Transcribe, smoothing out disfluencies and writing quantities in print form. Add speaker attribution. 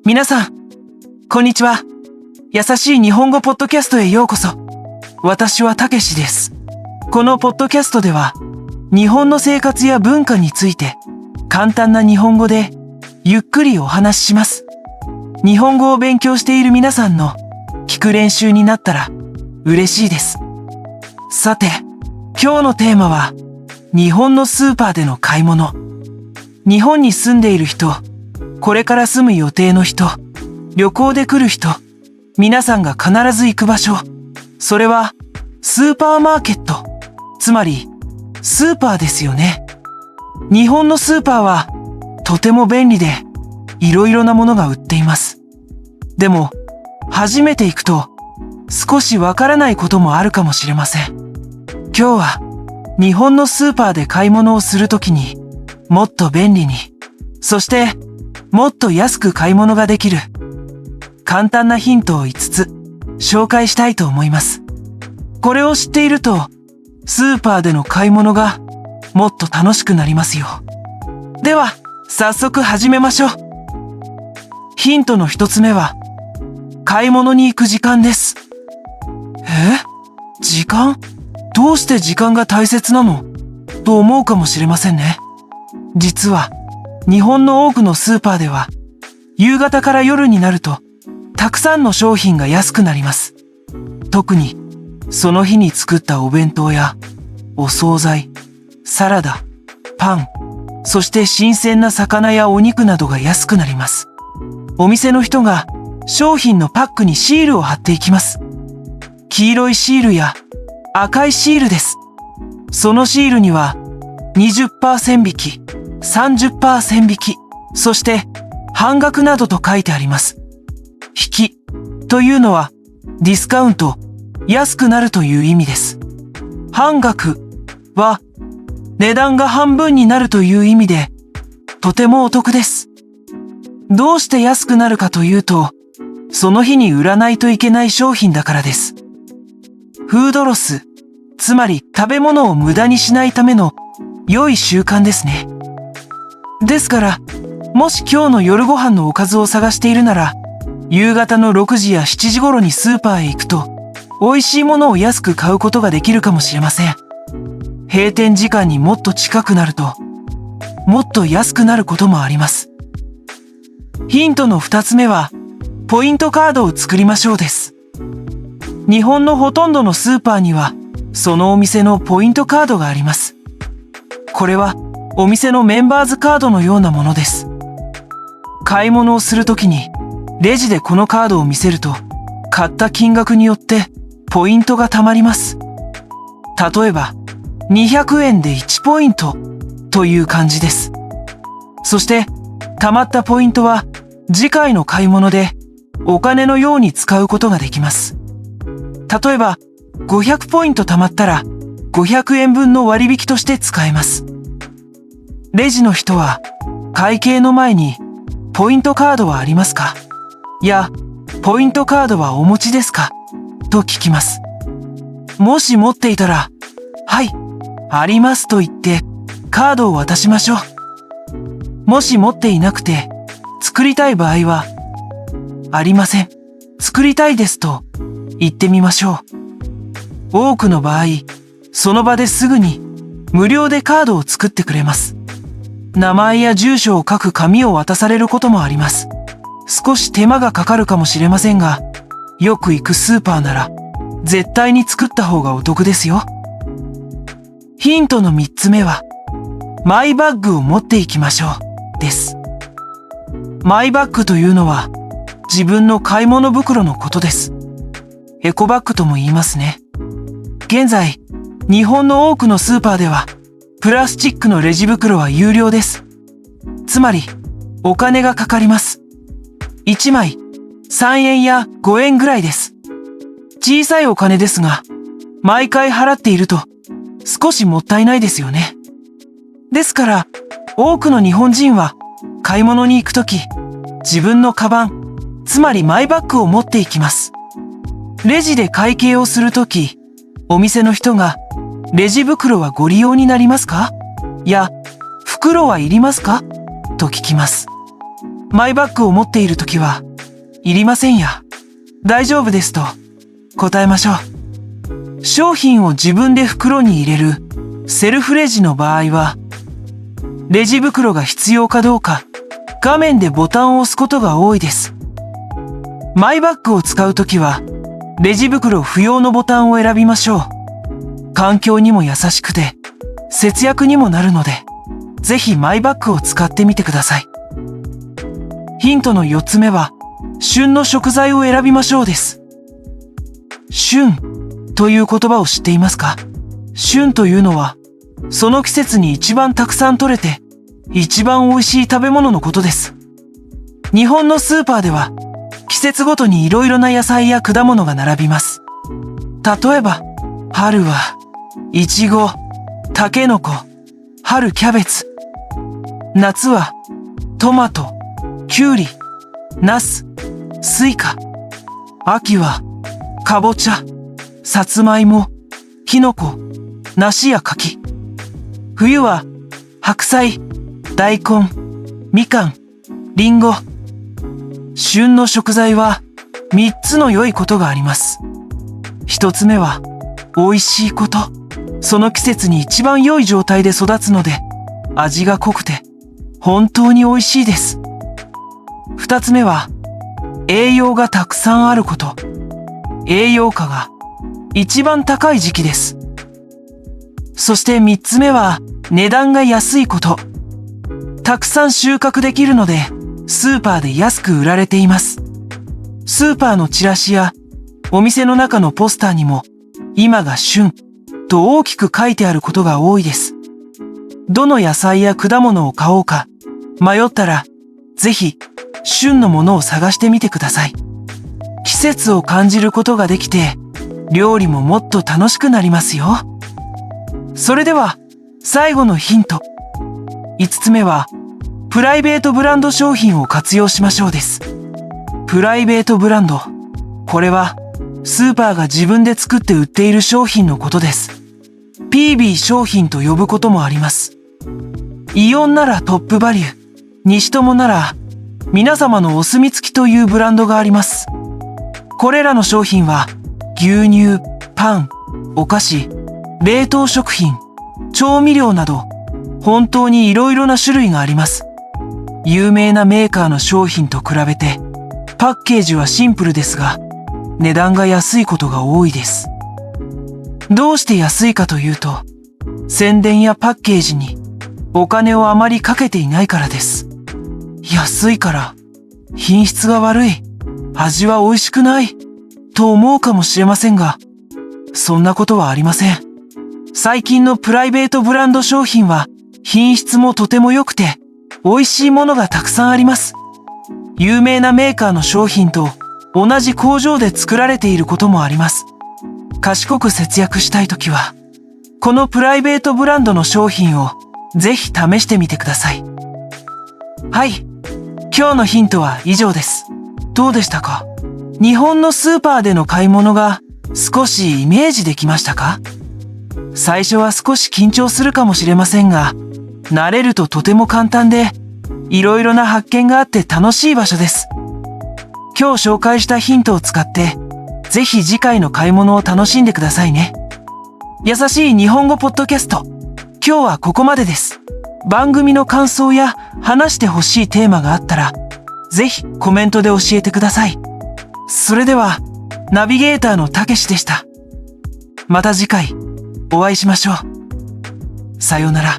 Speaker 1: 皆さん、こんにちは。優しい日本語ポッドキャストへようこそ。私はたけしです。このポッドキャストでは、日本の生活や文化について、簡単な日本語で、ゆっくりお話しします。日本語を勉強している皆さんの、聞く練習になったら、嬉しいです。さて、今日のテーマは、日本のスーパーでの買い物。日本に住んでいる人、これから住む予定の人、旅行で来る人、皆さんが必ず行く場所、それはスーパーマーケット、つまりスーパーですよね。日本のスーパーはとても便利でいろいろなものが売っています。でも初めて行くと少しわからないこともあるかもしれません。今日は日本のスーパーで買い物をするときにもっと便利に、そしてもっと安く買い物ができる簡単なヒントを5つ紹介したいと思います。これを知っているとスーパーでの買い物がもっと楽しくなりますよ。では早速始めましょう。ヒントの1つ目は買い物に行く時間です。時間？どうして時間が大切なの？と思うかもしれませんね。実は日本の多くのスーパーでは夕方から夜になるとたくさんの商品が安くなります。特にその日に作ったお弁当やお惣菜、サラダ、パン、そして新鮮な魚やお肉などが安くなります。お店の人が商品のパックにシールを貼っていきます。黄色いシールや赤いシールです。そのシールには 20% 引き、30% 引き、そして半額などと書いてあります。引きというのはディスカウント、安くなるという意味です。半額は値段が半分になるという意味でとてもお得です。どうして安くなるかというと、その日に売らないといけない商品だからです。フードロス、つまり食べ物を無駄にしないための良い習慣ですね。ですから、もし今日の夜ご飯のおかずを探しているなら、夕方の6時や7時頃にスーパーへ行くと、美味しいものを安く買うことができるかもしれません。閉店時間にもっと近くなると、もっと安くなることもあります。ヒントの2つ目は、ポイントカードを作りましょうです。日本のほとんどのスーパーには、そのお店のポイントカードがあります。これは、お店のメンバーズカードのようなものです。買い物をするときに、レジでこのカードを見せると、買った金額によってポイントが貯まります。例えば、200円で1ポイントという感じです。そして、貯まったポイントは次回の買い物でお金のように使うことができます。例えば、500ポイント貯まったら500円分の割引として使えます。レジの人は会計の前にポイントカードはありますか？や、ポイントカードはお持ちですか？と聞きます。もし持っていたら、はい、ありますと言ってカードを渡しましょう。もし持っていなくて作りたい場合は、ありません、作りたいですと言ってみましょう。多くの場合、その場ですぐに無料でカードを作ってくれます。名前や住所を書く紙を渡されることもあります。少し手間がかかるかもしれませんが、よく行くスーパーなら絶対に作った方がお得ですよ。ヒントの3つ目は、マイバッグを持っていきましょうです。マイバッグというのは自分の買い物袋のことです。エコバッグとも言いますね。現在、日本の多くのスーパーではプラスチックのレジ袋は有料です。つまり、お金がかかります。1枚3円や5円ぐらいです。小さいお金ですが、毎回払っていると少しもったいないですよね。ですから、多くの日本人は買い物に行くとき、自分のカバン、つまりマイバッグを持っていきます。レジで会計をするとき、お店の人が、レジ袋はご利用になりますか？や、袋はいりますか？と聞きます。マイバッグを持っているときは、いりませんや、大丈夫ですと答えましょう。商品を自分で袋に入れるセルフレジの場合は、レジ袋が必要かどうか、画面でボタンを押すことが多いです。マイバッグを使うときは、レジ袋不要のボタンを選びましょう。環境にも優しくて、節約にもなるので、ぜひマイバッグを使ってみてください。ヒントの4つ目は、旬の食材を選びましょうです。旬という言葉を知っていますか？旬というのは、その季節に一番たくさん取れて、一番美味しい食べ物のことです。日本のスーパーでは、季節ごとに色々な野菜や果物が並びます。例えば、春は、いちご、たけのこ、春キャベツ。夏は、トマト、きゅうり、ナス、スイカ。秋は、かぼちゃ、さつまいも、きのこ、梨や柿。冬は、白菜、大根、みかん、りんご。旬の食材は3つの良いことがあります。1つ目は、美味しいこと。その季節に一番良い状態で育つので、味が濃くて、本当に美味しいです。2つ目は、栄養がたくさんあること。栄養価が一番高い時期です。そして3つ目は、値段が安いこと。たくさん収穫できるので、スーパーで安く売られています。スーパーのチラシや、お店の中のポスターにも、今が旬と大きく書いてあることが多いです。どの野菜や果物を買おうか迷ったら、ぜひ旬のものを探してみてください。季節を感じることができて、料理ももっと楽しくなりますよ。それでは、最後のヒント。5つ目は、プライベートブランド商品を活用しましょうです。プライベートブランド。これは、スーパーが自分で作って売っている商品のことです。PB 商品と呼ぶこともあります。イオンならトップバリュー、西友なら、皆様のお墨付きというブランドがあります。これらの商品は、牛乳、パン、お菓子、冷凍食品、調味料など、本当に色々な種類があります。有名なメーカーの商品と比べて、パッケージはシンプルですが、値段が安いことが多いです。どうして安いかというと、宣伝やパッケージにお金をあまりかけていないからです。安いから、品質が悪い、味は美味しくない、と思うかもしれませんが、そんなことはありません。最近のプライベートブランド商品は、品質もとても良くて、美味しいものがたくさんあります。有名なメーカーの商品と同じ工場で作られていることもあります。賢く節約したいときは、このプライベートブランドの商品をぜひ試してみてください。はい。今日のヒントは以上です。どうでしたか？日本のスーパーでの買い物が少しイメージできましたか？最初は少し緊張するかもしれませんが、慣れるととても簡単で、いろいろな発見があって楽しい場所です。今日紹介したヒントを使って、ぜひ次回の買い物を楽しんでくださいね。優しい日本語ポッドキャスト。今日はここまでです。番組の感想や話してほしいテーマがあったら、ぜひコメントで教えてください。それでは、ナビゲーターのたけしでした。また次回、お会いしましょう。さようなら。